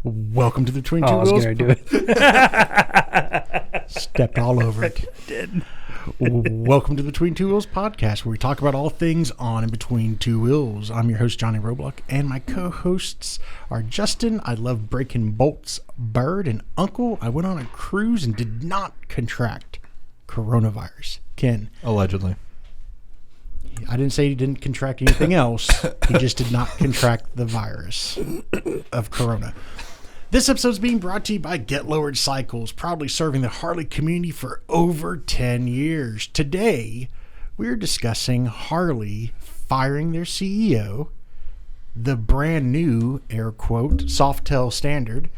Welcome to the Between Two I was Wheels. going to do it. Stepped all over it. Did. Welcome to the Between Two Wheels podcast, where we talk about all things on and between two wheels. I'm your host, Johnny Roblock, and my co-hosts are Justin, I love breaking bolts, Bird, and Uncle. I went on a cruise and did not contract coronavirus. Ken. Allegedly. I didn't say he didn't contract anything else. He just did not contract the virus of corona. This episode is being brought to you by Get Lowered Cycles, proudly serving the Harley community for over 10 years. Today, we're discussing Harley firing their CEO, the brand new, air quote, Softail Standard,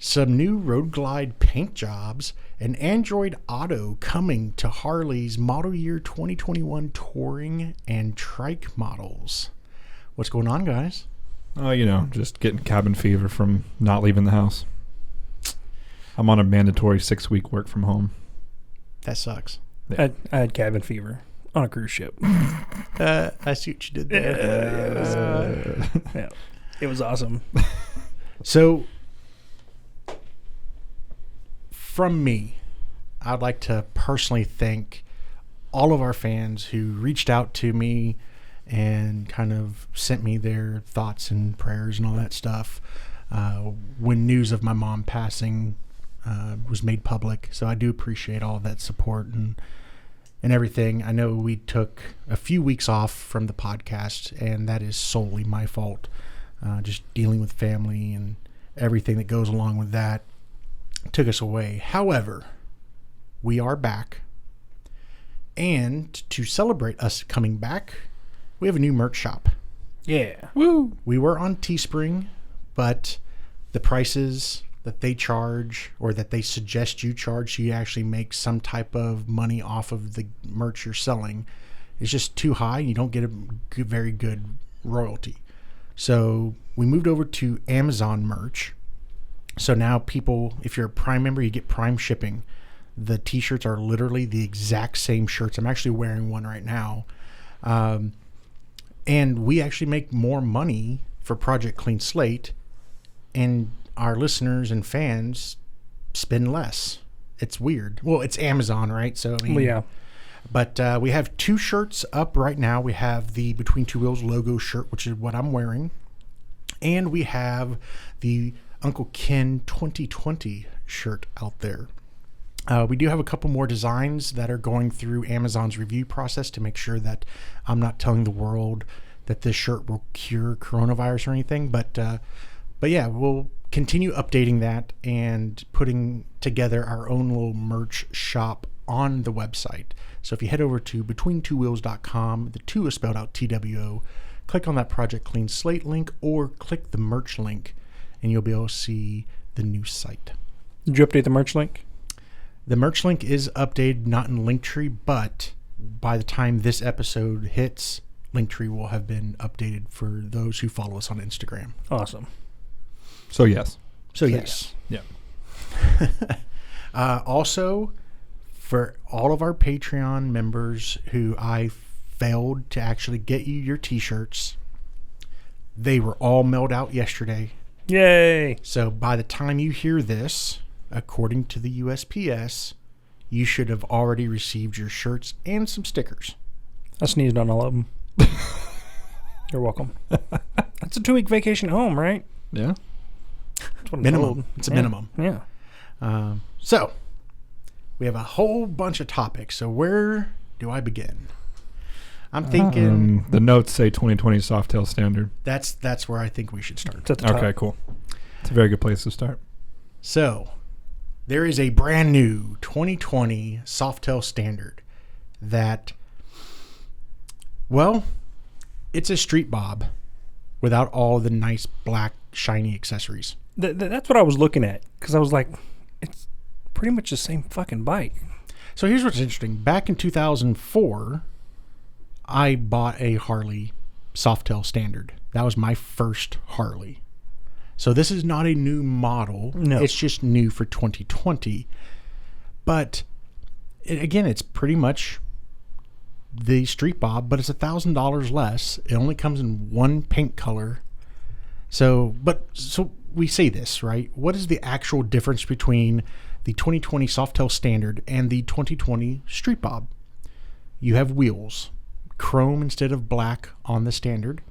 some new Road Glide paint jobs, and Android Auto coming to Harley's model year 2021 touring and trike models. What's going on, guys? Oh, just getting cabin fever from not leaving the house. I'm on a mandatory 6-week work from home. That sucks. I had cabin fever on a cruise ship. I see what you did there. Yeah, it was awesome. So, from me, I'd like to personally thank all of our fans who reached out to me and kind of sent me their thoughts and prayers and all that stuff when news of my mom passing was made public. So I do appreciate all of that support and everything. I know we took a few weeks off from the podcast, and that is solely my fault. Just dealing with family and everything that goes along with that took us away. However, we are back, and to celebrate us coming back, we have a new merch shop. Yeah. Woo! We were on Teespring, but the prices that they charge, or that they suggest you charge so you actually make some type of money off of the merch you're selling, is just too high. You don't get a very good royalty. So we moved over to Amazon merch. So now people, if you're a Prime member, you get Prime shipping. The t-shirts are literally the exact same shirts. I'm actually wearing one right now. And we actually make more money for Project Clean Slate, and our listeners and fans spend less. It's weird. Well, it's Amazon, right? So, I mean, Well, yeah. But we have 2 shirts up right now. We have the Between Two Wheels logo shirt, which is what I'm wearing. And we have the Uncle Ken 2020 shirt out there. We do have a couple more designs that are going through Amazon's review process to make sure that I'm not telling the world that this shirt will cure coronavirus or anything. But yeah, we'll continue updating that and putting together our own little merch shop on the website. So if you head over to Between2Wheels.com, the 2 is spelled out TWO, click on that Project Clean Slate link, or click the merch link, and you'll be able to see the new site. Did you update the merch link? The merch link is updated, not in Linktree, but by the time this episode hits, Linktree will have been updated for those who follow us on Instagram. Awesome. So, yes. So yes. Yeah. Also, for all of our Patreon members who I failed to actually get you your t-shirts, they were all mailed out yesterday. Yay. So by the time you hear this, according to the USPS, you should have already received your shirts and some stickers. I sneezed on all of them. You're welcome. That's a 2-week vacation home, right? Yeah. That's what I'm Minimum. told. It's a Yeah. minimum. Yeah. So we have a whole bunch of topics. So where do I begin? I'm thinking The notes say 2020 Softail Standard. that's where I think we should start. It's at the top. Okay, cool. It's a very good place to start. So there is a brand new 2020 Softail Standard that, well, it's a street bob without all the nice black shiny accessories. That's what I was looking at, because I was like, it's pretty much the same fucking bike. So here's what's interesting. Back in 2004, I bought a Harley Softail Standard. That was my first Harley. So this is not a new model. No. It's just new for 2020. But again, it's pretty much the Street Bob, but it's $1,000 less. It only comes in one paint color. So we say this, right? What is the actual difference between the 2020 Softail Standard and the 2020 Street Bob? You have wheels, chrome instead of black on the Standard.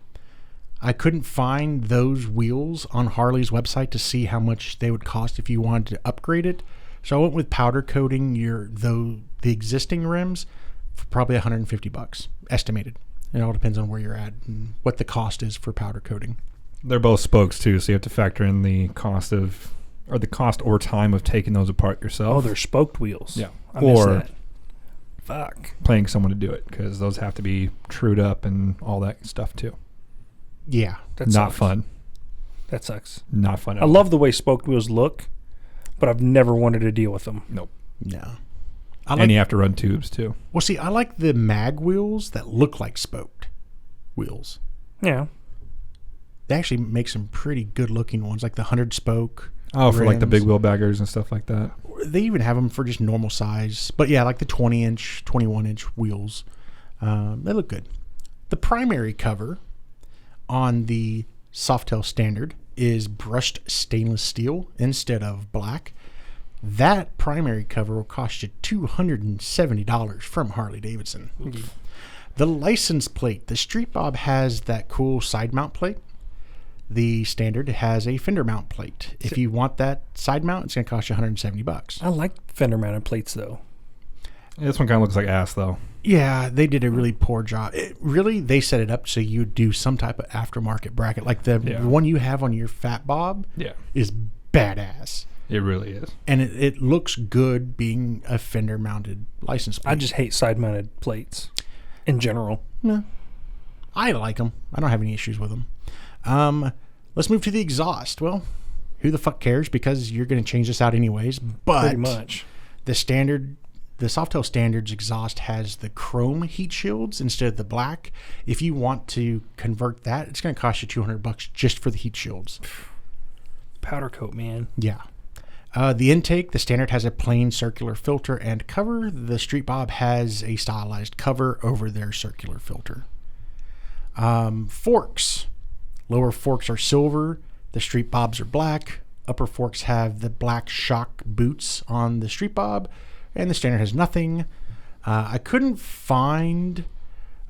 I couldn't find those wheels on Harley's website to see how much they would cost if you wanted to upgrade it. So I went with powder coating the existing rims for probably $150 estimated. It all depends on where you're at and what the cost is for powder coating. They're both spokes too, so you have to factor in the cost or time of taking those apart yourself. Oh, they're spoked wheels. Yeah. I missed Or that. Fuck. paying someone to do it, because those have to be trued up and all that stuff too. Yeah. That Not sucks. fun. That sucks. Not fun at I all. love the way spoked wheels look, but I've never wanted to deal with them. Nope. No. And you have to run tubes too. Well, see, I like the mag wheels that look like spoked wheels. Yeah. They actually make some pretty good looking ones, like the 100 spoke. Oh, for like the big rims. wheel baggers and stuff like that. They even have them for just normal size. But yeah, like the 20-inch, 21-inch wheels. They look good. The primary cover on the Softail Standard is brushed stainless steel instead of black. That primary cover will cost you $270 from Harley-Davidson. The license plate. The Street Bob has that cool side mount plate. The Standard has a fender mount plate. If you want that side mount, it's going to cost you $170. I like fender mounted plates though. Yeah, this one kind of looks like ass though. Yeah, they did a really poor job. They set it up so you do some type of aftermarket bracket. Like the one you have on your Fat Bob is badass. It really is. And it looks good being a fender mounted license plate. I just hate side mounted plates in general. No. I like them. I don't have any issues with them. Let's move to the exhaust. Well, who the fuck cares? Because you're going to change this out anyways. But Pretty much. the Softail Standard's exhaust has the chrome heat shields instead of the black. If you want to convert that, it's going to cost you $200 just for the heat shields. Powder coat, man. Yeah. The intake, the Standard has a plain circular filter and cover. The Street Bob has a stylized cover over their circular filter. Forks. Lower forks are silver. The Street Bobs are black. Upper forks have the black shock boots on the Street Bob. And the Standard has nothing. I couldn't find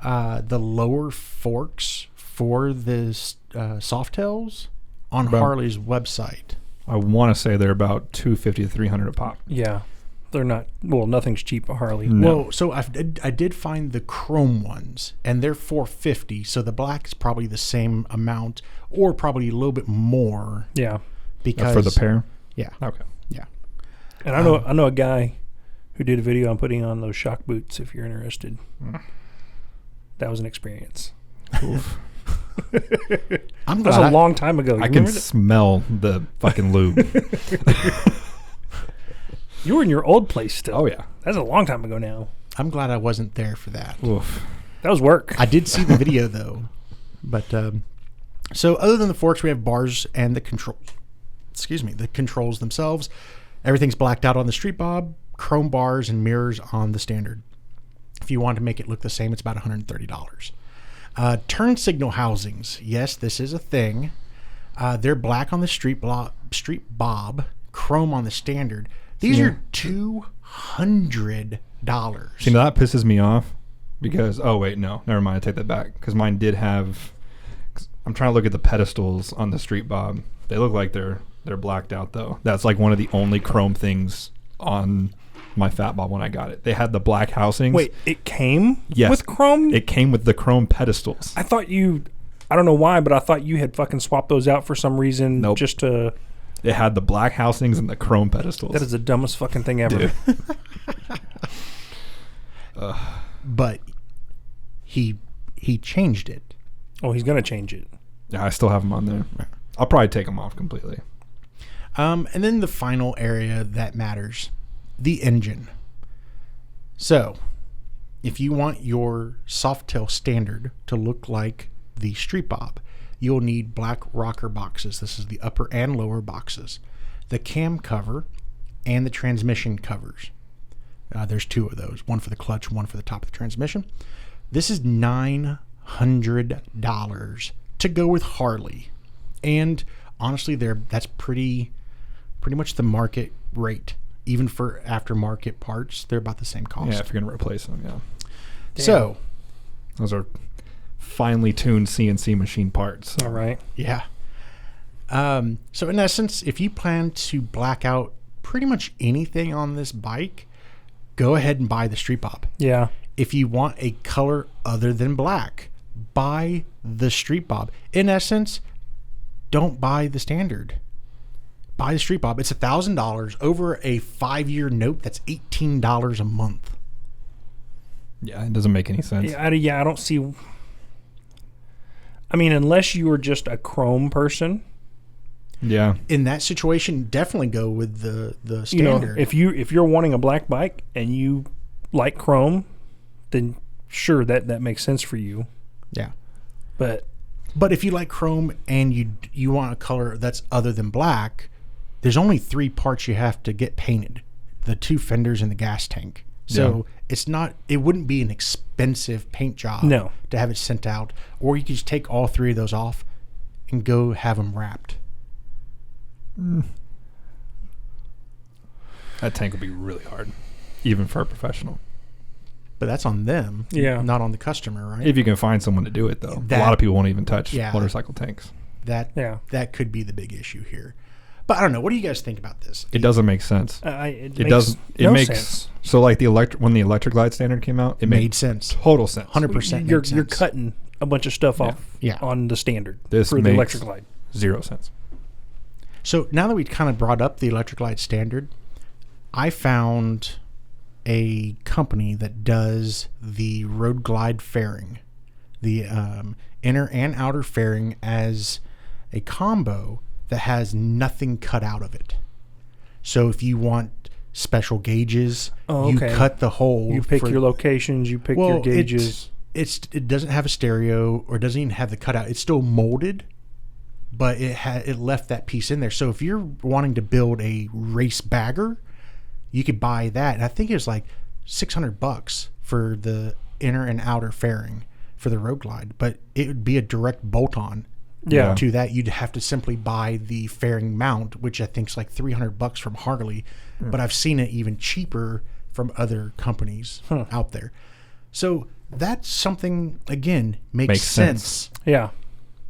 the lower forks for the Softails on Harley's website. I want to say they're about $250 to $300 a pop. Yeah. They're not, well, nothing's cheap at Harley. No. Well, so I did find the chrome ones, and they're $450. So the black is probably the same amount, or probably a little bit more. Yeah. Because For the pair? Yeah. Okay. Yeah. And I know a guy who did a video on putting on those shock boots if you're interested. That was an experience. Oof. I'm That was glad a long time ago. You I can remember that? smell the fucking lube. You were in your old place still. Oh, yeah. That's a long time ago now. I'm glad I wasn't there for that. Oof. That was work. I did see the video though, but so other than the forks, we have bars and the control. Excuse me, the controls themselves. Everything's blacked out on the Street Bob. Chrome bars and mirrors on the Standard. If you want to make it look the same, it's about $130. Turn signal housings. Yes, this is a thing. They're black on the Street Bob, chrome on the Standard. These are $200. See, now that pisses me off because, oh, wait, no. Never mind. I take that back because mine did have, I'm trying to look at the pedestals on the Street Bob. They look like they're blacked out, though. That's like one of the only chrome things on my Fat Bob when I got it. They had the black housings. Wait, it came Yes. with chrome? It came with the chrome pedestals. I thought you, I don't know why, but I thought you had fucking swapped those out for some reason. Nope. Just to. It had the black housings and the chrome pedestals. That is the dumbest fucking thing ever. Dude. But he changed it. Oh, he's going to change it. Yeah, I still have them on there. I'll probably take them off completely. And then the final area that matters, the engine. So, if you want your Softail Standard to look like the Street Bob, you'll need black rocker boxes. This is the upper and lower boxes. The cam cover and the transmission covers. There's two of those, one for the clutch, one for the top of the transmission. This is $900 to go with Harley. And honestly, that's pretty much the market rate. Even for aftermarket parts, they're about the same cost. Yeah, if you're going to replace them, yeah. Damn. So, Those are finely tuned CNC machine parts. All right. yeah. So in essence, if you plan to black out pretty much anything on this bike, go ahead and buy the Street Bob. Yeah. If you want a color other than black, buy the Street Bob. In essence, don't buy the Standard. Buy the Street Bob. It's $1,000 over a 5-year note. That's $18 a month. Yeah, it doesn't make any sense. I don't see. I mean, unless you were just a chrome person. Yeah. In that situation, definitely go with the Standard. You know, if you're wanting a black bike and you like chrome, then sure, that makes sense for you. Yeah. But if you like chrome and you want a color that's other than black, there's only 3 parts you have to get painted: the 2 fenders and the gas tank. So it wouldn't be an expensive paint job to have it sent out, or you could just take all 3 of those off and go have them wrapped. That tank would be really hard, even for a professional. But that's on them, not on the customer, right? If you can find someone to do it, though. A lot of people won't even touch motorcycle tanks. That could be the big issue here. But I don't know. What do you guys think about this? It doesn't make sense. It makes sense. So like when the electric glide standard came out, it made sense. Total sense. 100%. You're cutting a bunch of stuff off on the Standard for the electric glide. 0 sense. So now that we kind of brought up the electric glide Standard, I found a company that does the road glide fairing, the inner and outer fairing as a combo that has nothing cut out of it. So if you want special gauges, you cut the hole. You pick your locations, you pick your gauges. It doesn't have a stereo or doesn't even have the cutout. It's still molded, but it left that piece in there. So if you're wanting to build a race bagger, you could buy that. And I think it was like $600 for the inner and outer fairing for the Road Glide, but it would be a direct bolt-on. To that, you'd have to simply buy the fairing mount, which I think is like $300 from Harley, but I've seen it even cheaper from other companies out there. So that's something, again, makes sense. Yeah.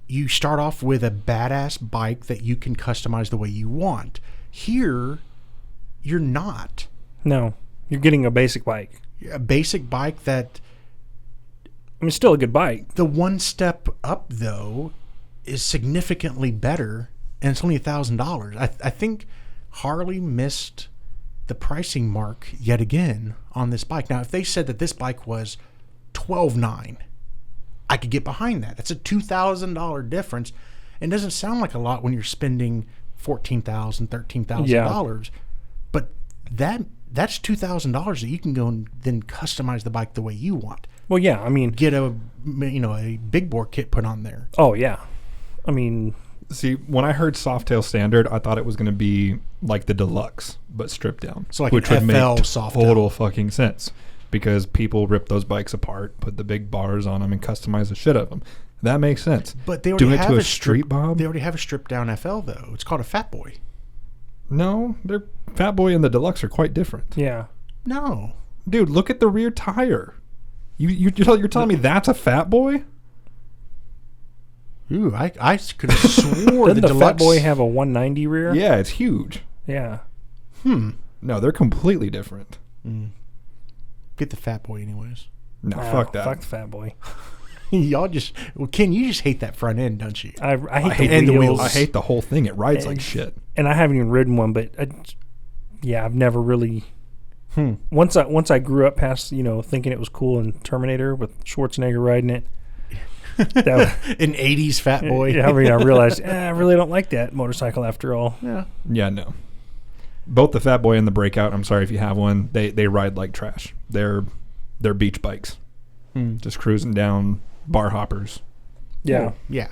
You start off with a badass bike that you can customize the way you want. Here, you're not. No, you're getting a basic bike. A basic bike that... I mean, still a good bike. The one step up, though, is significantly better, and it's only $1,000. I think Harley missed the pricing mark yet again on this bike. Now, if they said that this bike was $12,900, I could get behind that. That's a $2,000 difference, and it doesn't sound like a lot when you're spending $14,000, $13,000. But that's $2,000 that you can go and then customize the bike the way you want. Well, yeah, I mean, get a big bore kit put on there. Oh yeah. I mean, see, when I heard Softail Standard, I thought it was going to be like the deluxe, but stripped down. So like which an would make Softail. Total fucking sense, because people rip those bikes apart, put the big bars on them, and customize the shit of them. That makes sense. But they already doing have it to a a Street Bob. They already have a stripped down FL though. It's called a Fat Boy. No, their Fat Boy and the deluxe are quite different. Yeah. No, dude, look at the rear tire. You're telling me that's a Fat Boy? Ooh, I could have swore Doesn't the deluxe... Fat Boy have a 190 rear? Yeah, it's huge. Yeah. No, they're completely different. Get the Fat Boy anyways. No, fuck that. Fuck the Fat Boy. Y'all just... Well, Ken, you just hate that front end, don't you? I hate the wheels. I hate the whole thing. It rides like shit. And I haven't even ridden one, but I've never really... Once I grew up past, thinking it was cool in Terminator with Schwarzenegger riding it. An 80s Fat Boy. I realized I really don't like that motorcycle after all. Yeah, no. Both the Fat Boy and the Breakout, I'm sorry if you have one, they ride like trash. They're beach bikes. Just cruising down bar hoppers. Yeah. Yeah.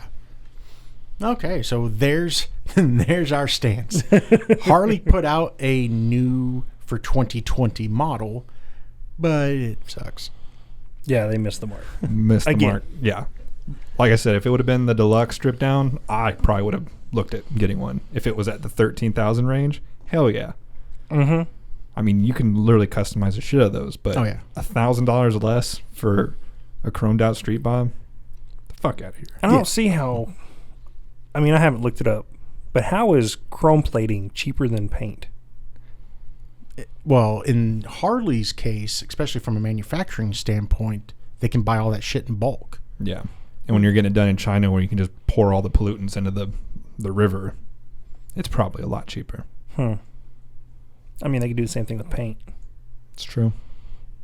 Okay, so there's our stance. Harley put out a new for 2020 model, but it sucks. Yeah, they missed the mark. Missed the Again. mark. Yeah. like I said, if it would have been the deluxe stripped down, I probably would have looked at getting one. If it was at the 13,000 range, hell yeah. Mm-hmm. I mean, you can literally customize the shit out of those, but Oh, yeah. $1,000 less for a chromed out street bob, the fuck out of here. I don't see how. I mean, I haven't looked it up, but how is chrome plating cheaper than paint? Well, in Harley's case, especially from a manufacturing standpoint, they can buy all that shit in bulk. Yeah. And when you're getting it done in China where you can just pour all the pollutants into the river, it's probably a lot cheaper. I mean, they could do the same thing with paint. It's true.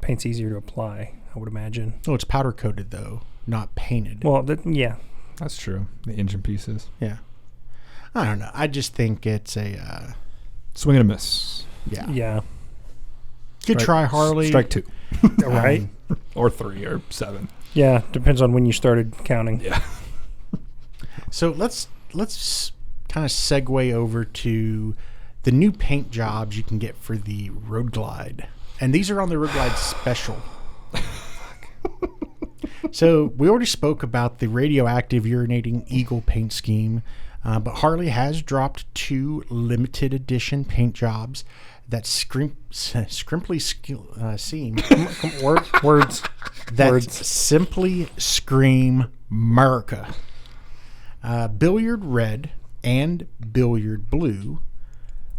Paint's easier to apply, I would imagine. Oh, it's powder coated though, not painted. Well, yeah. That's true. The engine pieces. Yeah. I don't know. I just think it's a Swing and a miss. Yeah. Good try, Harley. Strike 2. Right? Or 3 or 7. Yeah, depends on when you started counting. Yeah. So let's kind of segue over to the new paint jobs you can get for the Road Glide. And these are on the Road Glide Special. So we already spoke about the radioactive urinating eagle paint scheme, but Harley has dropped 2 limited edition paint jobs that scrimply seem Words. that Words. simply scream America. Billiard red and billiard blue,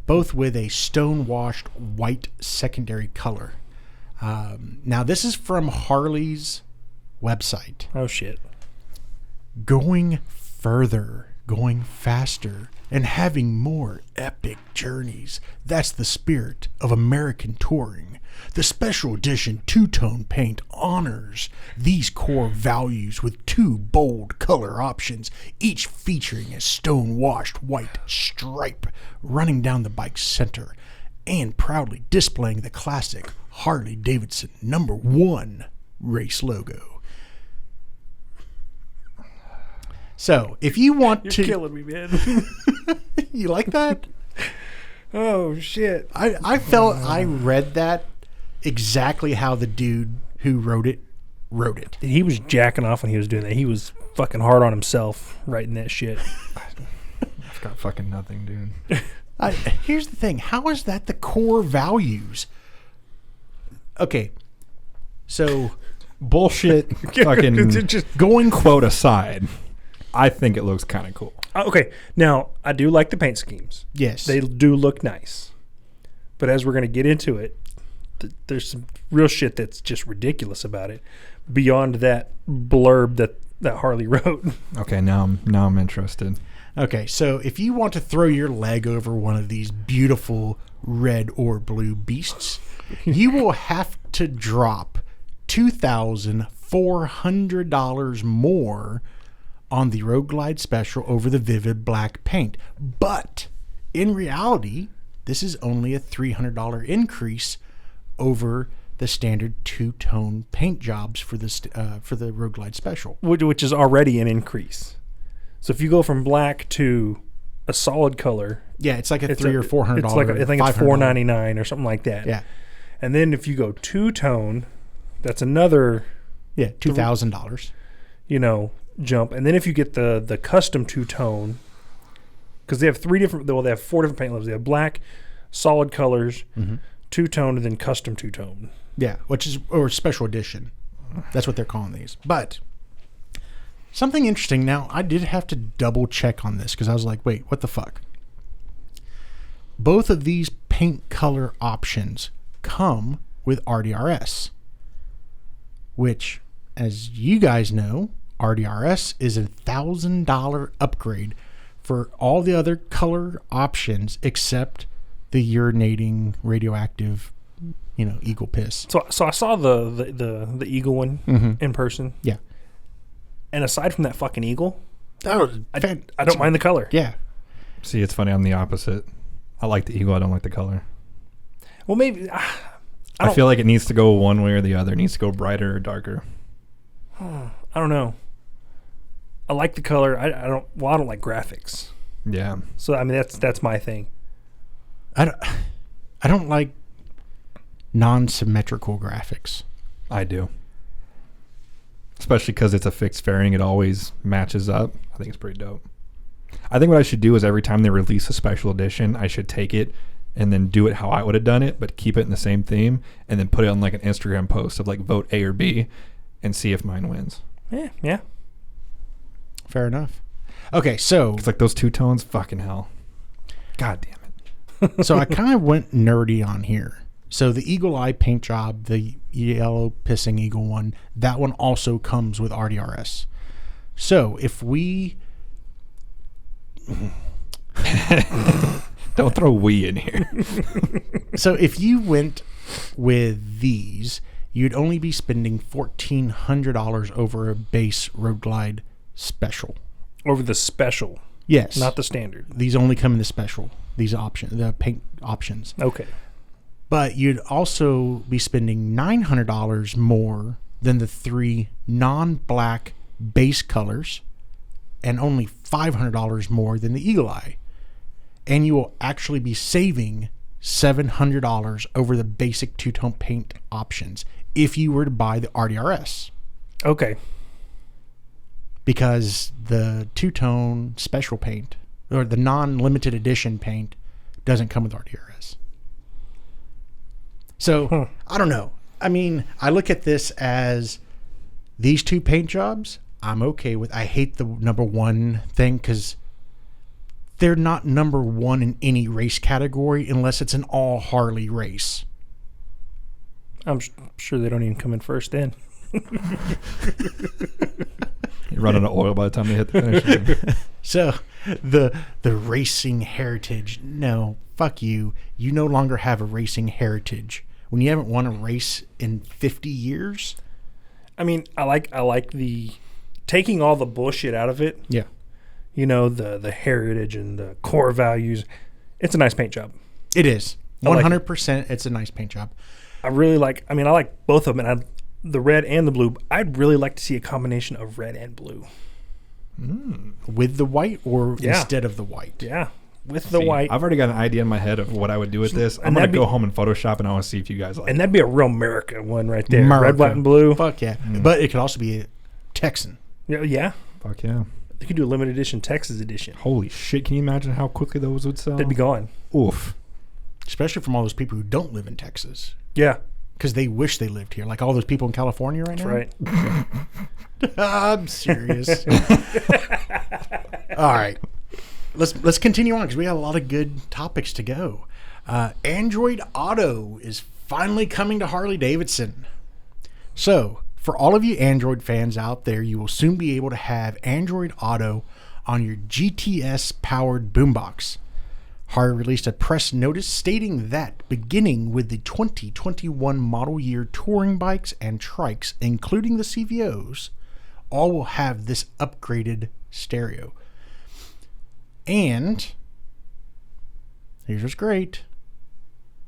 both with a stone-washed white secondary color. Now, this is from Harley's website. Oh, shit. Going further, going faster, and having more epic journeys. That's the spirit of American touring. The special edition two-tone paint honors these core values with 2 bold color options, each featuring a stone-washed white stripe running down the bike's center and proudly displaying the classic Harley-Davidson #1 race logo. So, if you want You're to... killing me, man. You like that? Oh, shit. I felt I read that exactly how the dude who wrote it. He was jacking off when he was doing that. He was fucking hard on himself writing that shit. I've got fucking nothing, dude. Here's the thing. How is that the core values? Okay. So, Bullshit fucking Just going quote aside, I think it looks kind of cool. okay. Now, I do like the paint schemes. yes. They do look nice. But as we're going to get into it, there's some real shit that's just ridiculous about it beyond that blurb that Harley wrote. Okay, now I'm interested. Okay, so if you want to throw your leg over one of these beautiful red or blue beasts, you will have to drop $2,400 more on the Road Glide Special over the vivid black paint. But in reality, this is only a $300 increase over the standard two-tone paint jobs for the Road Glide Special. Which is already an increase. So if you go from black to a solid color, Yeah, it's like a $300 or $400. It's like I think it's $500. $499 or something like that. Yeah, And then if you go two-tone, that's another yeah, $2,000. Jump. And then if you get the custom two-tone, because they have 4 different paint levels. They have black, solid colors, two-tone, and then custom two-tone. Yeah, or special edition. That's what they're calling these. But something interesting. Now, I did have to double check on this because I was like, wait, what the fuck? Both of these paint color options come with RDRS, which, as you guys know, RDRS is a $1,000 upgrade for all the other color options except the urinating radioactive, eagle piss. So I saw the eagle one in person. Yeah. And aside from that fucking eagle, Oh, I don't mind the color. Yeah. See, it's funny. I'm the opposite. I like the eagle. I don't like the color. Well, maybe I feel like it needs to go one way or the other. It needs to go brighter or darker. I don't know. I like the color. I don't like graphics. Yeah. So I mean that's my thing. I don't like non-symmetrical graphics. I do. especially because it's a fixed fairing. It always matches up. I think it's pretty dope. I think what I should do is every time they release a special edition, I should take it and then do it how I would have done it, but keep it in the same theme, and then put it on like an Instagram post of like vote A or B and see if mine wins. Yeah. Fair enough. Okay, so It's like those two tones, fucking hell. God damn it. so I kind of went nerdy on here. So the Eagle Eye paint job, the yellow pissing eagle one, that one also comes with RDRS. So if we Don't throw we in here. So if you went with these, you'd only be spending $1,400 over a base Road Glide special. Over the special, Yes. not the standard. These only come in the special. These the paint options. Okay. But you'd also be spending $900 more than the 3 non-black base colors, and only $500 more than the Eagle Eye. And you will actually be saving $700 over the basic two-tone paint options if you were to buy the RDRS. Okay. Because the two-tone special paint, or the non-limited edition paint, doesn't come with RDRS. So, I don't know. I mean, I look at this as these two paint jobs, I'm okay with. I hate the number one thing because they're not number one in any race category unless it's an all Harley race. I'm sure they don't even come in first then. You're running out of oil by the time they hit the finish line. So the racing heritage, no, fuck you. You no longer have a racing heritage. When you haven't won a race in 50 years. I mean, I like the taking all the bullshit out of it. Yeah. You know, the heritage and the core values. It's a nice paint job. It is. I like 100%. It's a nice paint job. I like both of them, and the red and the blue. I'd really like to see a combination of red and blue. With the white or Yeah. instead of the white? Yeah, with the See, white. I've already got an idea in my head of what I would do with this. I'm and going that'd to go be- home and Photoshop, and I want to see if you guys like it. And that'd be a real America one right there. America. Red, white, and blue. Fuck yeah. But it could also be a Texan. Yeah. Fuck yeah. They could do a limited edition Texas edition. Holy shit. Can you imagine how quickly those would sell? They'd be gone. Oof. Especially from all those people who don't live in Texas. Yeah, Because they wish they lived here. Like all those people in California right that's now. right. I'm serious. All right. Let's continue on because we got a lot of good topics to go. Android Auto is finally coming to Harley-Davidson. So, for all of you Android fans out there, you will soon be able to have Android Auto on your GTS-powered boombox. Harley released a press notice stating that beginning with the 2021 model year touring bikes and trikes, including the CVOs, all will have this upgraded stereo. And here's what's great.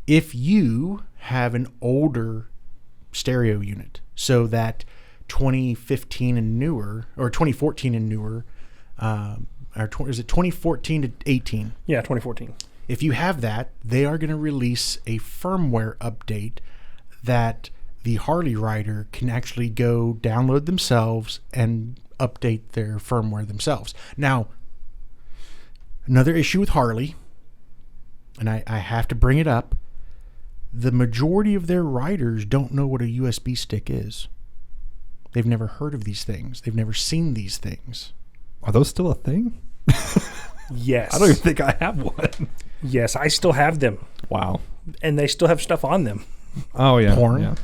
If you have an older stereo unit, so that 2015 and newer, or 2014 and newer, is it 2014 to 18? Yeah, 2014. If you have that, they are going to release a firmware update that the Harley rider can actually go download themselves and update their firmware themselves. Now, another issue with Harley, and I have to bring it up, the majority of their riders don't know what a USB stick is. They've never heard of these things. They've never seen these things. Are those still a thing? Yes. I don't even think I have one. Yes, I still have them, Wow. and they still have stuff on them. Oh, yeah. Porn? Yeah.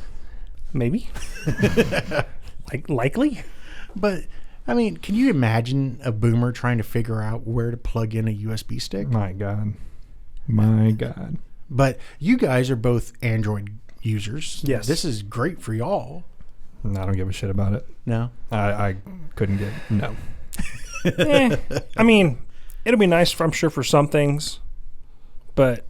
Maybe. Likely. But, I mean, can you imagine a boomer trying to figure out where to plug in a USB stick? My God. My God. But you guys are both Android users. Yes. This is great for y'all. I don't give a shit about it. No? I couldn't get no. I mean, it'll be nice, I'm sure, for some things. But,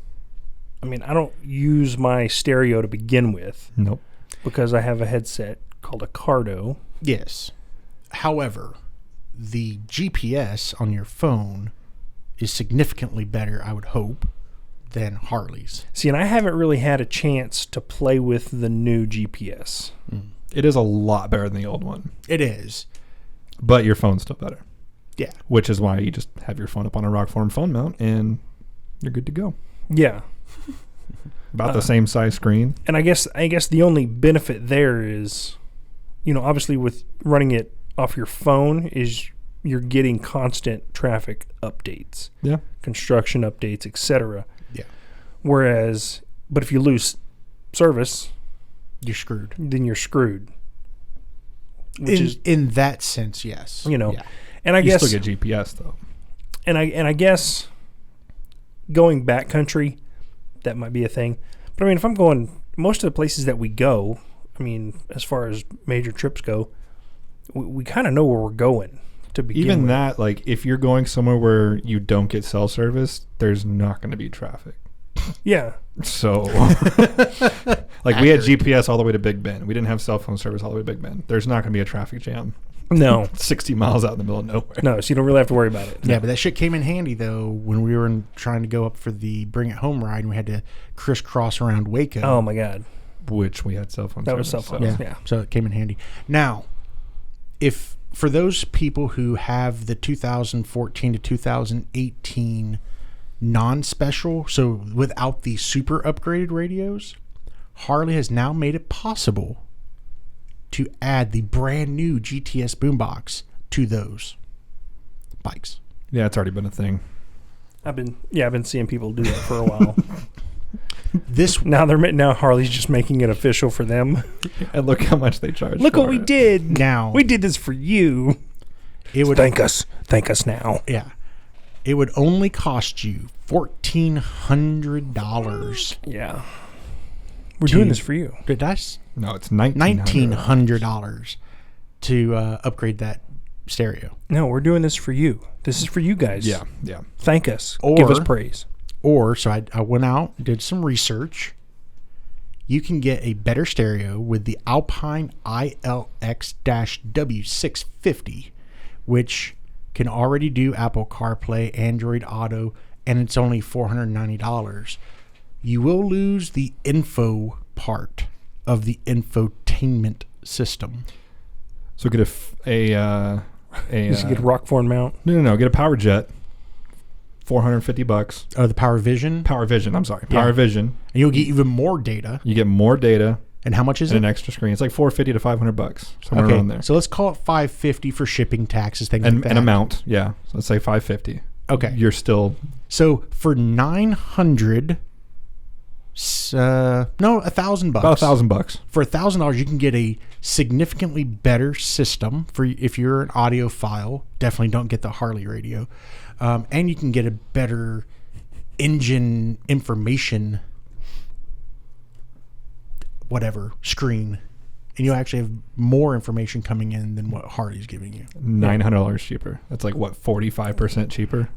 I mean, I don't use my stereo to begin with Nope. because I have a headset called a Cardo. Yes. However, the GPS on your phone is significantly better, I would hope, than Harley's. See, and I haven't really had a chance to play with the new GPS. It is a lot better than the old one. It is. But your phone's still better. Yeah. Which is why you just have your phone up on a Rockform phone mount and you're good to go. Yeah. About the same size screen. And I guess the only benefit there is, obviously with running it off your phone is you're getting constant traffic updates. Yeah. Construction updates, etc. Yeah. But if you lose service, You're screwed. then you're screwed. Which In that sense, yes. Yeah. And I You guess still get GPS though. and I guess going backcountry, that might be a thing. But I mean, if I'm going, most of the places that we go, I mean, as far as major trips go, we kind of know where we're going to begin Even with. that, like, if you're going somewhere where you don't get cell service, there's not going to be traffic. Yeah. So, like, we had GPS all the way to Big Bend. We didn't have cell phone service all the way to Big Bend. There's not going to be a traffic jam. No. 60 miles out in the middle of nowhere. No, so you don't really have to worry about it. Yeah, but that shit came in handy, though, when we were trying to go up for the Bring It Home ride, and we had to crisscross around Waco. Oh, my God. Which we had cell phone That service. was cell phone. so- Yeah. So it came in handy. Now, if for those people who have the 2014 to 2018 non-special, so without the super upgraded radios, Harley has now made it possible to add the brand new GTS boombox to those bikes. Yeah, it's already been a thing. I've been seeing people do that for a while. This Now Harley's just making it official for them. And look how much they charge. Look for what we it. did. now We did this for you. it would Thank us now. Yeah. It would only cost you $1,400. Yeah. We're doing this for you. Did I s- No, it's $1,900. $1,900 to upgrade that stereo. No, we're doing this for you. This is for you guys. Yeah, yeah. Thank us. Give us Or- praise. Or, so I went out, did some research. You can get a better stereo with the Alpine ILX-W650, which can already do Apple CarPlay, Android Auto, and it's only $490. You will lose the info part of the infotainment system. So get You should get a Rockform mount. no, get a Power Jet. $450. The Power Vision. Power Vision, I'm sorry. Yeah. Power Vision. And you'll get even more data. You get more data And how much is and it? an extra screen. It's like $450 to $500, somewhere around there. So let's call it $550 for shipping, taxes, things like And that. an amount, yeah. So let's say $550. Okay. You're still So for $900, $1,000. about $1,000. For $1,000, you can get a significantly better system for if you're an audiophile. Definitely don't get the Harley radio, and you can get a better engine information, whatever screen, and you'll actually have more information coming in than what Harley's giving you. $900 cheaper. That's like what, 45% cheaper?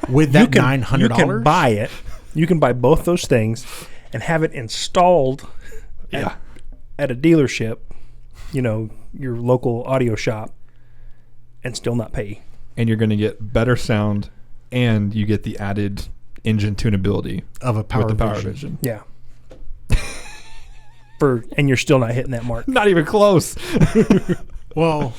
With that $900, You can buy it. You can buy both those things and have it installed Yeah. at a dealership, your local audio shop, and still not pay. And you're going to get better sound, and you get the added engine tunability of a Power with the Power Vision. Vision. Yeah. And you're still not hitting that mark. Not even close. Well,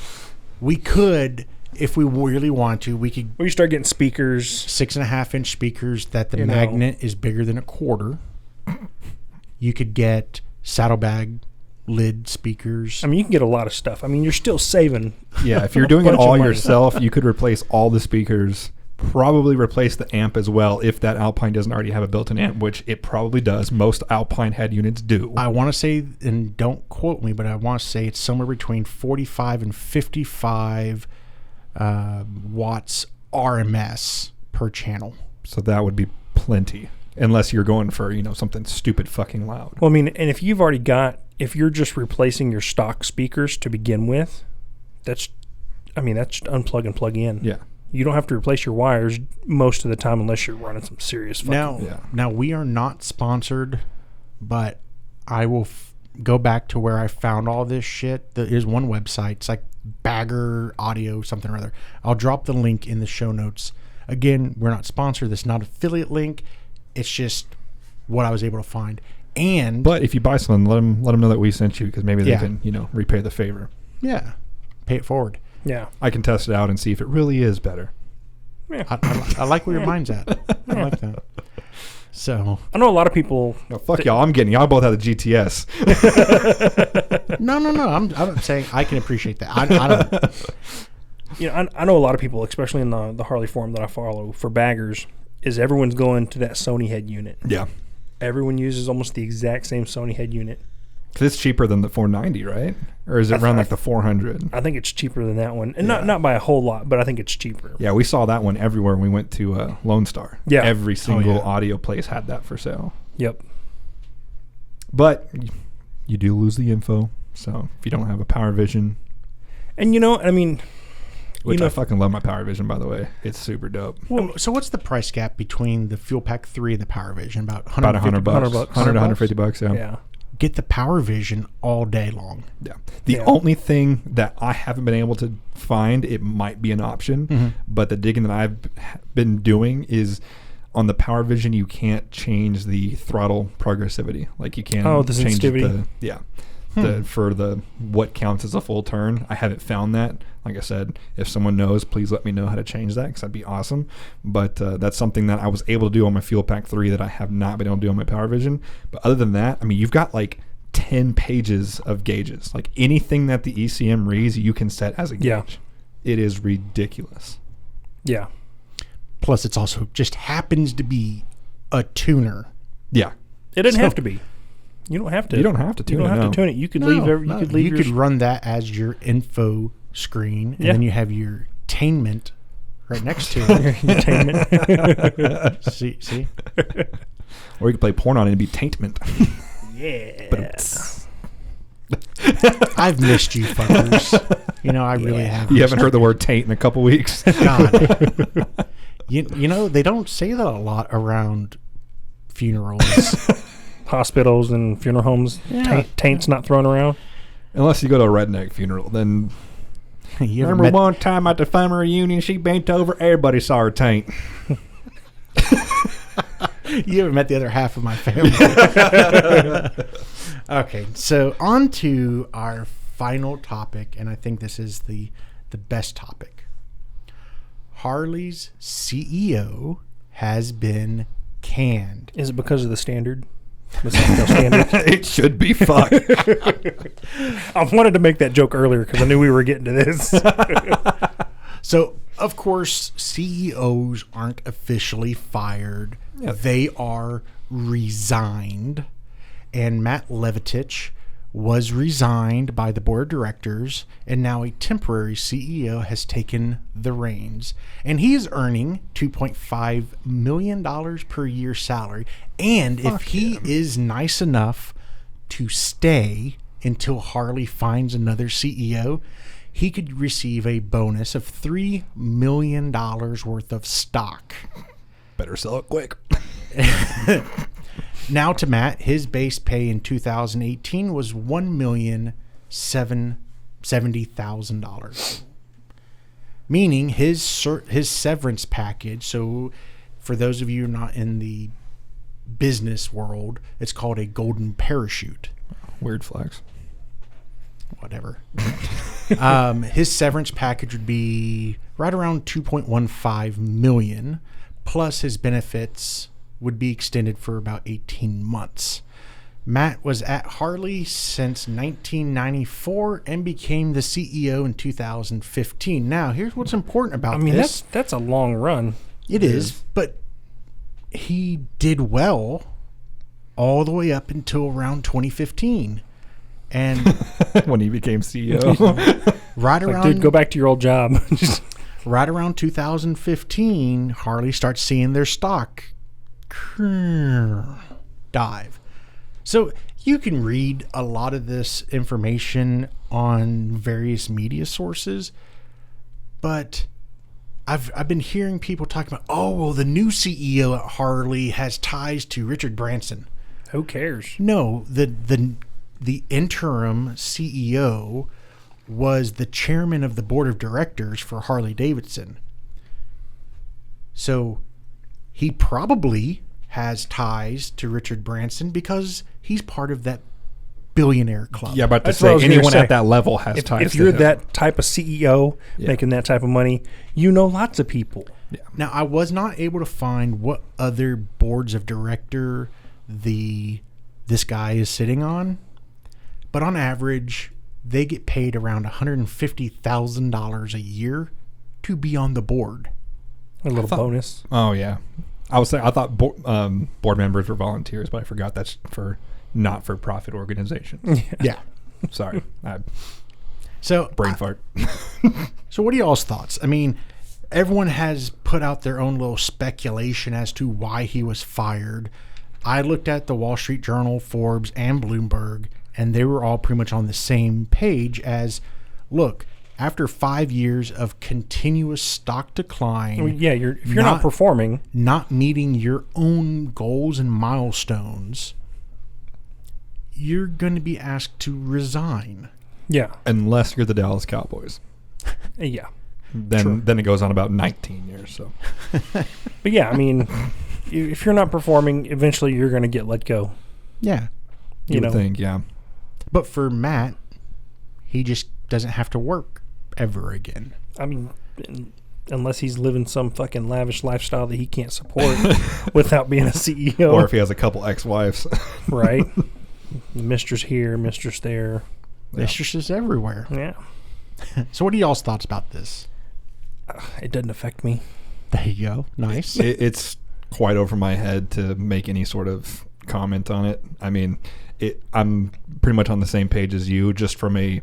we could, if we really want to, we could We start getting speakers. 6.5-inch speakers that the You know. magnet is bigger than a quarter. You could get saddlebag lid speakers. I mean, you can get a lot of stuff. I mean, you're still saving. Yeah, if you're doing it Bunch of all money. yourself, you could replace all the speakers, probably replace the amp as well if that Alpine doesn't already have a built-in amp, which it probably does. Most Alpine head units do. I want to say, and don't quote me, but I want to say it's somewhere between 45 and 55 watts RMS per channel. So that would be plenty, unless you're going for, something stupid fucking loud. Well, I mean, and if you're just replacing your stock speakers to begin with, that's unplug and plug in. Yeah. You don't have to replace your wires most of the time unless you're running some serious fucking. Now we are not sponsored, but I will go back to where I found all this shit. There is one website. It's like Bagger Audio something or other. I'll drop the link in the show notes. Again, we're not sponsored. This is not an affiliate link. It's just what I was able to find. And But if you buy something, let them know that we sent you, because maybe they Yeah. can, repay the favor. yeah, pay it forward. Yeah. I can test it out and see if it really is better. I like where your mind's at. I like that. So I know a lot of people. No, fuck y'all. I'm getting y'all both have the GTS. no. I'm saying I can appreciate that. I don't. I know a lot of people, especially in the Harley forum that I follow for baggers, is everyone's going to that Sony head unit. Yeah. Everyone uses almost the exact same Sony head unit. Because it's cheaper than the 490, right? Or is it around like the 400? I think it's cheaper than that one, and Yeah. not by a whole lot, but I think it's cheaper. Yeah, we saw that one everywhere when we went to Lone Star. Yeah. Every single yeah. audio place had that for sale. Yep. But you do lose the info. So if you don't have a Power Vision, And I mean, which I fucking love my Power Vision, by the way. It's super dope. Well, so what's the price gap between the Fuel Pack 3 and the Power Vision? About $100. About $100. 100 bucks. 100 to 150 bucks, yeah. yeah. Get the Power Vision all day long. Yeah. The only thing that I haven't been able to find, it might be an option, but the digging that I've been doing is on the Power Vision, you can't change the throttle progressivity. Like you can the change sensitivity. for the what counts as a full turn. I haven't found that. Like I said, if someone knows, please let me know how to change that, because that'd be awesome. But that's something that I was able to do on my Fuel Pack 3 that I have not been able to do on my Power Vision. But other than that, I mean, you've got like 10 pages of gauges. Like anything that the ECM reads, you can set as a gauge. Yeah. It is ridiculous. Yeah. Plus, it's also just happens to be a tuner. Yeah. It doesn't have to be. You don't have to. You don't have to tune You don't it, have no. to tune it. You could leave. You could run that as your info screen, and then you have your tainment right next to it. Entertainment. see? Or you could play porn on it and be taintment. Yeah. But I've missed you, fuckers. I really have. you haven't heard the word taint in a couple weeks. God. They don't say that a lot around funerals. Hospitals and funeral homes. Yeah. Taint's not thrown around. Unless you go to a redneck funeral, then... You ever Remember met- one time at the family reunion, she bent over, everybody saw her taint. You haven't met the other half of my family. Okay, so on to our final topic, and I think this is the best topic. Harley's CEO has been canned. Is it because of the standard? The Softail Standard? It should be fucked. I wanted to make that joke earlier because I knew we were getting to this. So, of course, CEOs aren't officially fired. Yeah. They are resigned. And Matt Levitich was resigned by the board of directors, and now a temporary CEO has taken the reins. And he is earning $2.5 million per year salary. And if he is nice enough to stay until Harley finds another CEO, he could receive a bonus of $3 million worth of stock. Better sell it quick. Now to Matt, his base pay in 2018 was $1,770,000, meaning his severance package. So, for those of you not in the business world, it's called a golden parachute. Weird flex. Whatever. His severance package would be right around $2.15 million, plus his benefits would be extended for about 18 months. Matt was at Harley since 1994 and became the CEO in 2015. Now, here's what's important about this. that's a long run. It is, but he did well all the way up until around 2015. And When he became CEO. right Like, around dude, go back to your old job. right around 2015, Harley starts seeing their stock dive. So you can read a lot of this information on various media sources, but I've been hearing people talking about, oh, well, the new CEO at Harley has ties to Richard Branson. Who cares? No, the interim CEO was the chairman of the board of directors for Harley-Davidson. So he probably has ties to Richard Branson because he's part of that billionaire club. Yeah, but to That's what I say was gonna anyone say. at that level has ties If to you're him. that type of CEO making that type of money, you know lots of people. Yeah. Now, I was not able to find what other boards of director this guy is sitting on, but on average, they get paid around $150,000 a year to be on the board. A little bonus. Oh yeah, I thought board members were volunteers, but I forgot that's for not-for-profit organizations. Yeah. Sorry, So brain fart. So what are y'all's thoughts? I mean, everyone has put out their own little speculation as to why he was fired. I looked at the Wall Street Journal, Forbes, and Bloomberg, and they were all pretty much on the same page as, look, after 5 years of continuous stock decline, I mean, yeah, if you're not performing, not meeting your own goals and milestones, you're going to be asked to resign. yeah, Unless you're the Dallas Cowboys, yeah. then it goes on about 19 years. So But yeah, I mean, if you're not performing, eventually you're going to get let go. Yeah. you would think, yeah. But for Matt, he just doesn't have to work ever again. I mean, unless he's living some fucking lavish lifestyle that he can't support without being a CEO. Or if he has a couple ex-wives. Right? Mistress here, mistress there. Mistresses everywhere. Yeah. So what are y'all's thoughts about this? It doesn't affect me. There you go. Nice. It's quite over my head to make any sort of comment on it. I mean, I'm pretty much on the same page as you, just from a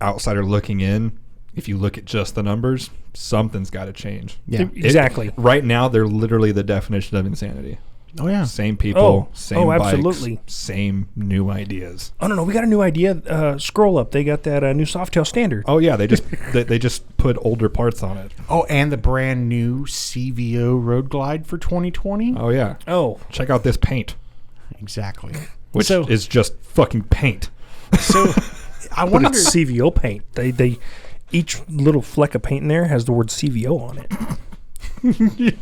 outsider looking in. If you look at just the numbers, something's got to change. Yeah. Exactly. Right now, they're literally the definition of insanity. Oh, yeah. Same people, Oh, same absolutely. bikes, same new ideas. Oh, no, we got a new idea. Scroll up. They got that new Softail Standard. Oh yeah, they just put older parts on it. Oh, and the brand new CVO Road Glide for 2020? Oh yeah. Oh. Check out this paint, Exactly. which So- is just fucking paint. So I But wonder. it's CVO paint. They each little fleck of paint in there has the word CVO on it.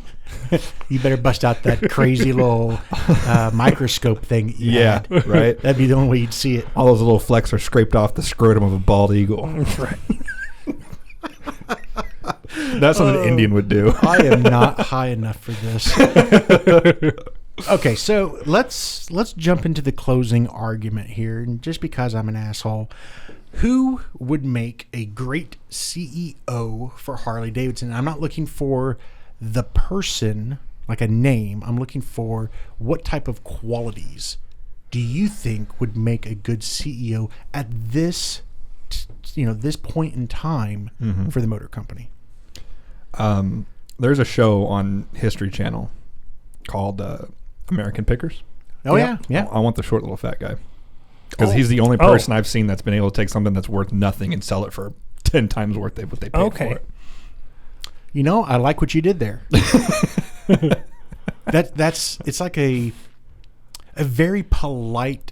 You better bust out that crazy little microscope thing. that you Yeah, had. right. That'd be the only way you'd see it. All those little flecks are scraped off the scrotum of a bald eagle. Right. That's something an Indian would do. I am not high enough for this. Okay, so let's jump into the closing argument here. And just because I'm an asshole, who would make a great CEO for Harley-Davidson? I'm not looking for the person, like a name. I'm looking for what type of qualities do you think would make a good CEO at this, this point in time for the motor company? There's a show on History Channel called American Pickers. Oh, yeah. I want the short little fat guy. Because he's the only person I've seen that's been able to take something that's worth nothing and sell it for 10 times what they paid for it. I like what you did there. It's like a very polite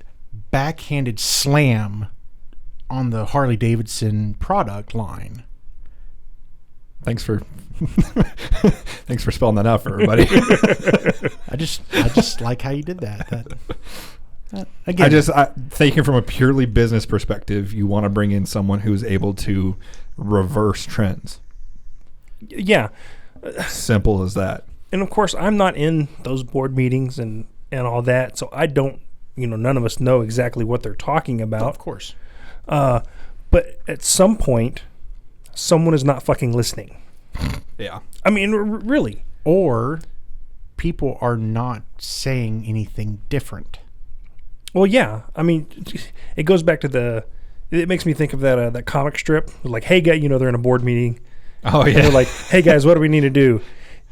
backhanded slam on the Harley-Davidson product line. Thanks for spelling that out for everybody. I just like how you did that. Again, thinking from a purely business perspective, you want to bring in someone who's able to reverse trends. Yeah. Simple as that. And of course, I'm not in those board meetings and all that, so I don't, none of us know exactly what they're talking about. of course. But at some point, someone is not fucking listening. Yeah. I mean, really. Or people are not saying anything different. Well, yeah. I mean, it goes back to it makes me think of that comic strip. Like, hey, guy, they're in a board meeting. Oh, yeah. And they're like, hey, guys, what do we need to do?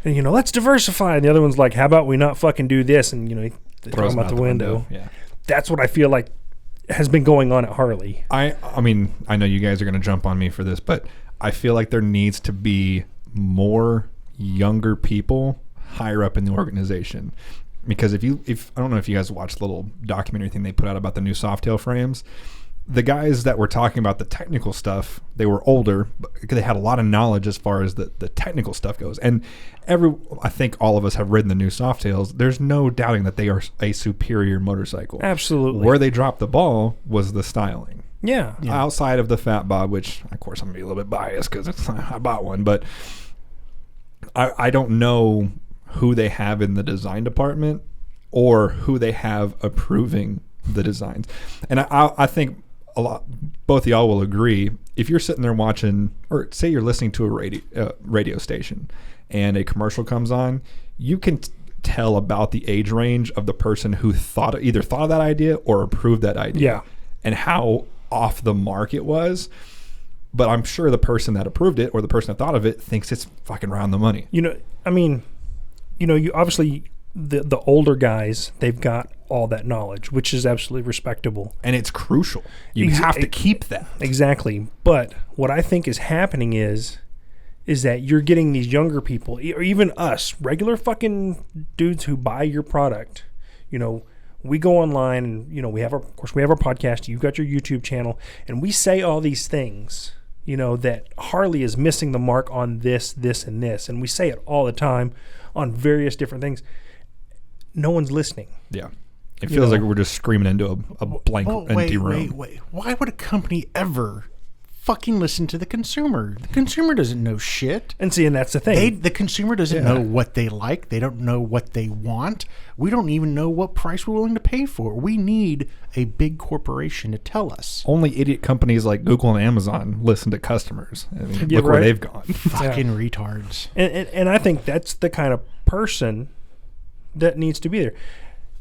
And, let's diversify. And the other one's like, how about we not fucking do this? And, they throw them out the window. Yeah. That's what I feel like has been going on at Harley. I mean, I know you guys are going to jump on me for this, but I feel like there needs to be more younger people higher up in the organization. Because if I don't know if you guys watched the little documentary thing they put out about the new Softail frames, the guys that were talking about the technical stuff, they were older, but they had a lot of knowledge as far as the technical stuff goes. And I think all of us have ridden the new Softails. There's no doubting that they are a superior motorcycle. Absolutely. Where they dropped the ball was the styling. Yeah. Outside of the Fat Bob, which of course I'm gonna be a little bit biased because I bought one, but I don't know who they have in the design department or who they have approving the designs. And I think both of y'all will agree, if you're sitting there watching, or say you're listening to a radio station and a commercial comes on, you can tell about the age range of the person who either thought of that idea or approved that idea. Yeah. And how off the mark it was. But I'm sure the person that approved it or the person that thought of it thinks it's fucking round the money. You obviously the older guys, they've got all that knowledge, which is absolutely respectable. And it's crucial. You have to keep that. Exactly. But what I think is happening is that you're getting these younger people, or even us, regular fucking dudes who buy your product. We go online and, we have our podcast, you've got your YouTube channel, and we say all these things, that Harley is missing the mark on this, and this. And we say it all the time on various different things. No one's listening. Yeah. It feels like we're just screaming into a blank, empty room. Wait. Why would a company ever fucking listen to the consumer? The consumer doesn't know shit. And that's the thing. The consumer doesn't know what they like. They don't know what they want. We don't even know what price we're willing to pay for. We need a big corporation to tell us. Only idiot companies like Google and Amazon listen to customers. I mean, look where they've gone. Fucking retards. And I think that's the kind of person that needs to be there.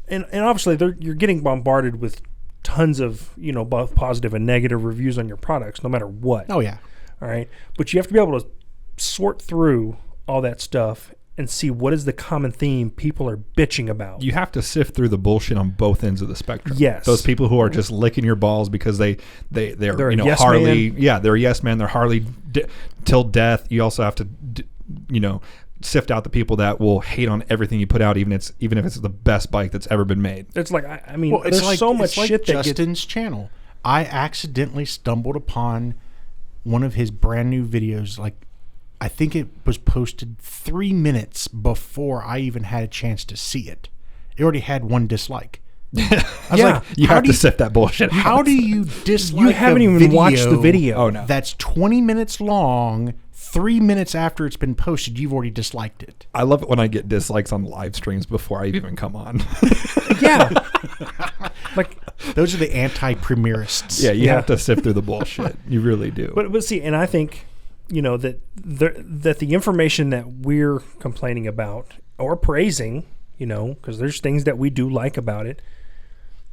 And obviously you're getting bombarded with tons of, both positive and negative reviews on your products, no matter what. Oh, yeah. All right. But you have to be able to sort through all that stuff and see what is the common theme people are bitching about. You have to sift through the bullshit on both ends of the spectrum. Yes. Those people who are just licking your balls because they're yes Harley. Man. Yeah, they're a yes man. They're Harley till death. You also have to, sift out the people that will hate on everything you put out, even if it's the best bike that's ever been made. It's like, there's so much shit that Justin's channel. I accidentally stumbled upon one of his brand new videos. Like, I think it was posted 3 minutes before I even had a chance to see it. It already had one dislike. I was like, you have to sift that bullshit. How do you dislike? You haven't even watched the video. Oh no, that's 20 minutes long. 3 minutes after it's been posted, you've already disliked it. I love it when I get dislikes on live streams before I even come on. Yeah. Like, those are the anti-premierists. Yeah, you have to sift through the bullshit. You really do. But see, and I think, that the information that we're complaining about or praising, because there's things that we do like about it,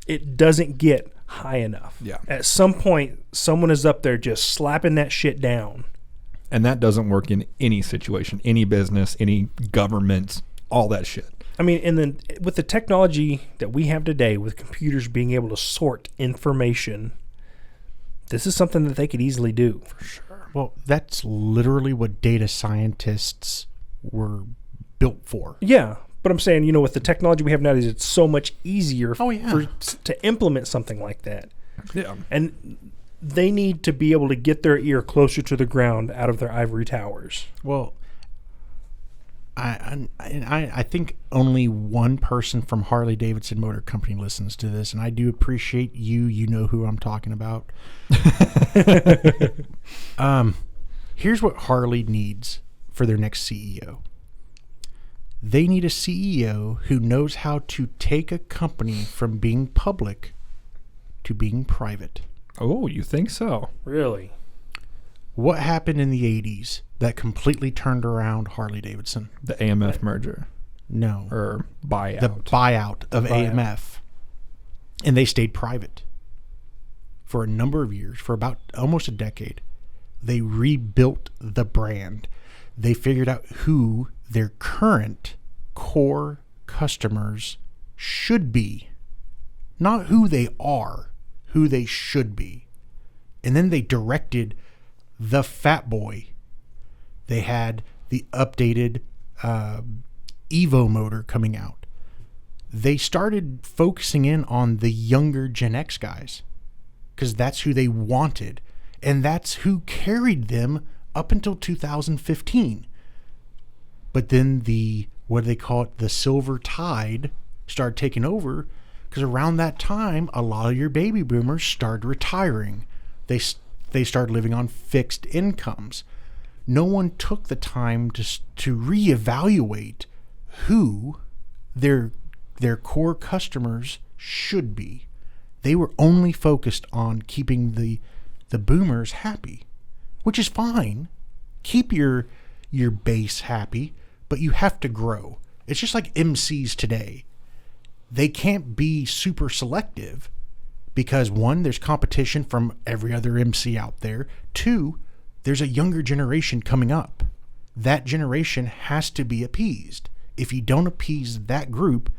it doesn't get high enough. Yeah. At some point, someone is up there just slapping that shit down. And that doesn't work in any situation, any business, any government, all that shit. I mean, and then with the technology that we have today, with computers being able to sort information, this is something that they could easily do. For sure. Well, that's literally what data scientists were built for. Yeah. But I'm saying, with the technology we have nowadays, it's so much easier to implement something like that. Yeah. And they need to be able to get their ear closer to the ground out of their ivory towers. Well, I think only one person from Harley-Davidson Motor Company listens to this, and I do appreciate you. You know who I'm talking about. Here's what Harley needs for their next CEO. They need a CEO who knows how to take a company from being public to being private. Oh, you think so? Really? What happened in the 80s that completely turned around Harley-Davidson? The AMF merger. No. Or buyout. The buyout of AMF. And they stayed private for a number of years, for about almost a decade. They rebuilt the brand. They figured out who their current core customers should be. Not who they are, who they should be. And then they directed the Fat Boy. They had the updated Evo motor coming out. They started focusing in on the younger Gen X guys. because that's who they wanted. And that's who carried them up until 2015. But then what do they call it? The silver tide started taking over, because around that time, a lot of your baby boomers started retiring. They started living on fixed incomes. No one took the time to reevaluate who their core customers should be. They were only focused on keeping the boomers happy, which is fine. Keep your base happy, but you have to grow. It's just like MCs today. They can't be super selective because, one, there's competition from every other MC out there. Two, there's a younger generation coming up. That generation has to be appeased. If you don't appease that group,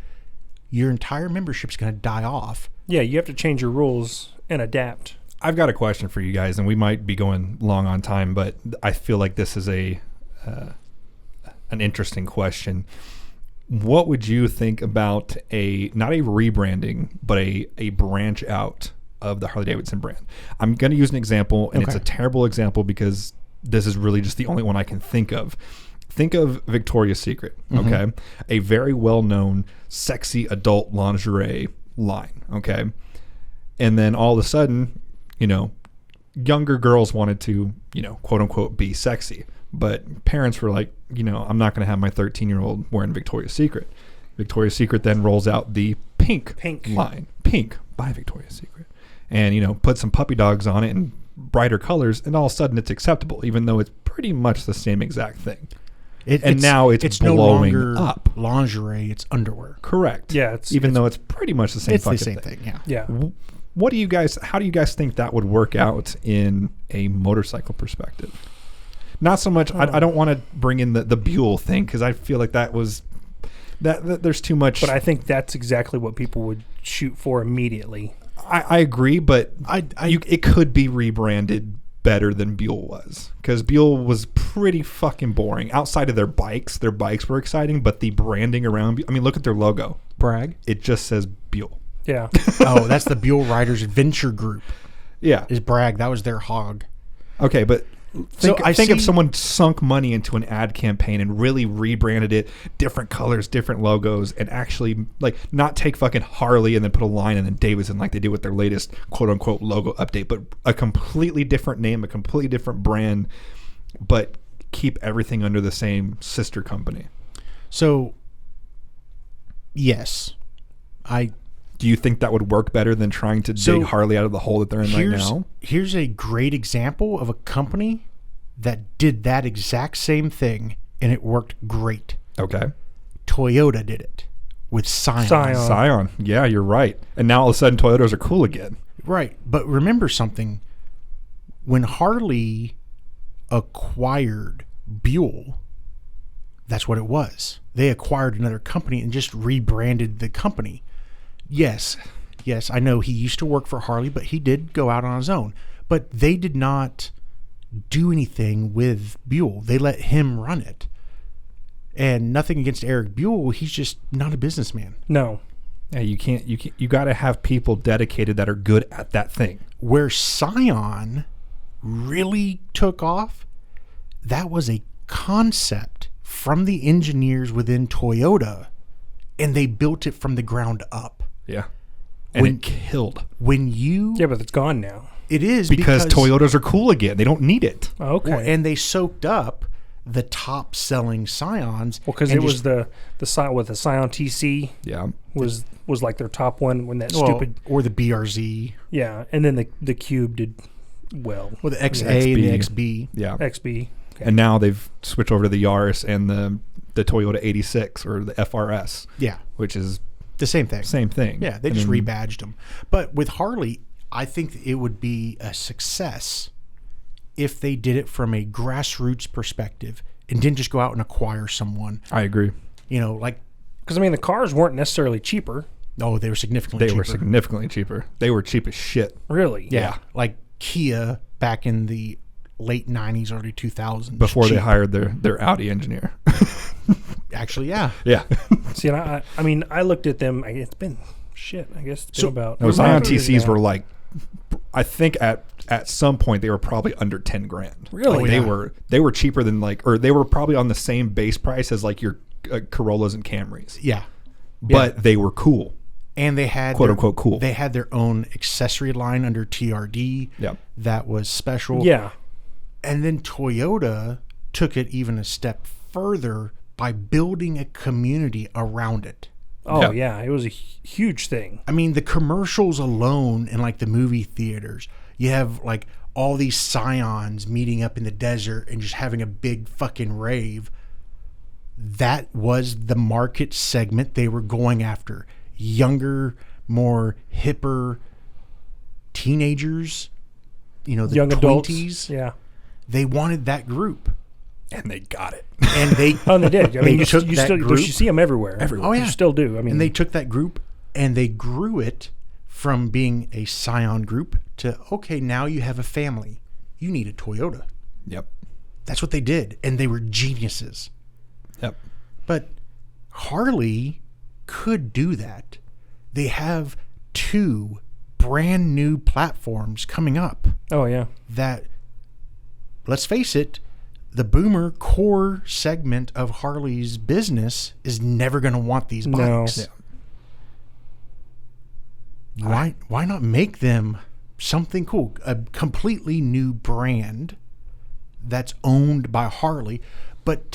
your entire membership's going to die off. Yeah, you have to change your rules and adapt. I've got a question for you guys, and we might be going long on time, but I feel like this is an interesting question. What would you think about not a rebranding, but a branch out of the Harley-Davidson brand? I'm going to use an example, and It's a terrible example because this is really just the only one I can think of. Think of Victoria's Secret, okay? A very well-known, sexy adult lingerie line, okay? And then all of a sudden, younger girls wanted to, quote unquote, be sexy. But parents were like, I'm not going to have my 13-year-old wearing Victoria's Secret. Victoria's Secret then rolls out the pink line. Pink by Victoria's Secret. And, put some puppy dogs on it and brighter colors, and all of a sudden it's acceptable, even though it's pretty much the same exact thing. Now it's blowing no longer up. Lingerie, it's underwear. Correct. Yeah, even though it's pretty much the same it's fucking the same thing. Yeah. How do you guys think that would work out in a motorcycle perspective? Not so much. I don't want to bring in the Buell thing, because I feel like that there's too much. But I think that's exactly what people would shoot for immediately. I agree, but it could be rebranded better than Buell was, because Buell was pretty fucking boring. Outside of their bikes were exciting, but the branding around, look at their logo. Bragg. It just says Buell. Yeah. Oh, that's the Buell Riders Adventure Group. Yeah. Is Bragg. That was their hog. Okay, but think if someone sunk money into an ad campaign and really rebranded it, different colors, different logos, and actually not take fucking Harley and then put a line and then Davidson like they did with their latest quote unquote logo update, but a completely different name, a completely different brand, but keep everything under the same sister company. So, yes, do you think that would work better than trying to dig Harley out of the hole that they're in right now? Here's a great example of a company that did that exact same thing, and it worked great. Okay. Toyota did it with Scion. Scion. Yeah, you're right. And now all of a sudden Toyotas are cool again. Right. But remember something. When Harley acquired Buell, that's what it was. They acquired another company and just rebranded the company. Yes, I know he used to work for Harley, but he did go out on his own. But they did not do anything with Buell. They let him run it. And nothing against Eric Buell, he's just not a businessman. No. Yeah, you got to have people dedicated that are good at that thing. Where Scion really took off, that was a concept from the engineers within Toyota, and they built it from the ground up. Yeah. And it killed. Yeah, but it's gone now. It is because Toyotas are cool again. They don't need it. Oh, okay. Well, and they soaked up the top selling Scions. Well, because it was the Scion with the Scion TC. Yeah. Was like their top one when that stupid, or the BRZ. Yeah, and then the Cube did well. Well, the XA and the XB. Yeah. XB. Okay. And now they've switched over to the Yaris and the Toyota 86 or the FRS. Yeah. Which is the same thing. Same thing. Yeah, they just rebadged them. But with Harley, I think it would be a success if they did it from a grassroots perspective and didn't just go out and acquire someone. I agree. Because the cars weren't necessarily cheaper. No, they were significantly cheaper. They were significantly cheaper. They were cheap as shit. Really? Yeah. Like Kia back in the late 90s, early 2000s. Before they hired their Audi engineer. Actually, yeah. Yeah. See, and I looked at them. It's been shit. I guess it's been about. Those Scion TCs were I think at some point they were probably under 10 grand. Really? Like they were cheaper than or they were probably on the same base price as like your Corollas and Camrys. Yeah. But they were cool. And they had quote unquote cool. They had their own accessory line under TRD. Yep. That was special. Yeah. And then Toyota took it even a step further by building a community around it. Oh, yeah. It was a huge thing. I mean, the commercials alone in like the movie theaters, you have like all these scions meeting up in the desert and just having a big fucking rave. That was the market segment they were going after. Younger, more hipper teenagers, the young 20s. adults. Yeah. They wanted that group. And they got it. And they they did. I mean, you group. see them everywhere. Oh, yeah. You still do. I mean, and they took that group and they grew it from being a scion group to, okay, now you have a family. You need a Toyota. Yep. That's what they did. And they were geniuses. Yep. But Harley could do that. They have 2 brand new platforms coming up oh, yeah. that, let's face it, the boomer core segment of Harley's business is never going to want these bikes. Yeah. Why not make them something cool? A completely new brand that's owned by Harley, but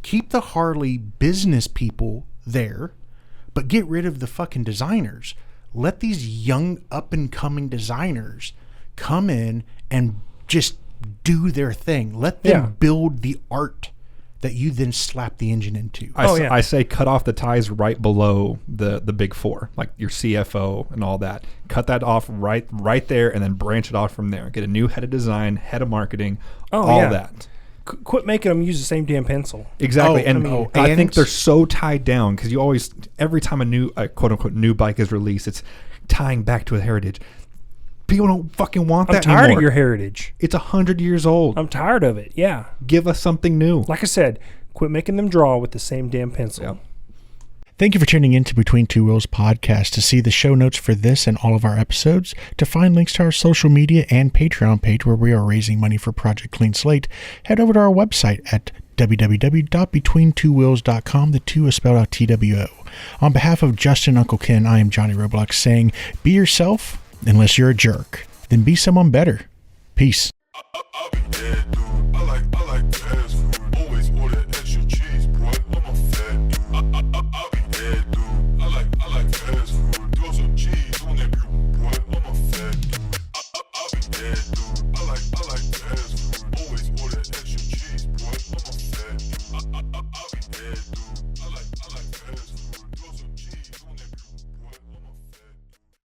keep the Harley business people there, but get rid of the fucking designers. Let these young up and coming designers come in and just do their thing. Let them build the art that you then slap the engine into. I say cut off the ties right below the big 4, like your CFO and all that. Cut that off right there, and then branch it off from there. Get a new head of design, head of marketing, all that. Quit making them use the same damn pencil. Exactly. I think they're so tied down because you always, every time a new quote unquote new bike is released, it's tying back to a heritage. People don't fucking want that anymore. I'm tired of your heritage. It's 100 years old. I'm tired of it. Yeah. Give us something new. Like I said, quit making them draw with the same damn pencil. Yep. Thank you for tuning in to Between Two Wheels podcast. To see the show notes for this and all of our episodes, to find links to our social media and Patreon page where we are raising money for Project Clean Slate, head over to our website at www.between2wheels.com. The 2 is spelled out TWO. On behalf of Justin Uncle Ken, I am Johnny Roblox saying, be yourself. Unless you're a jerk, then be someone better. Peace.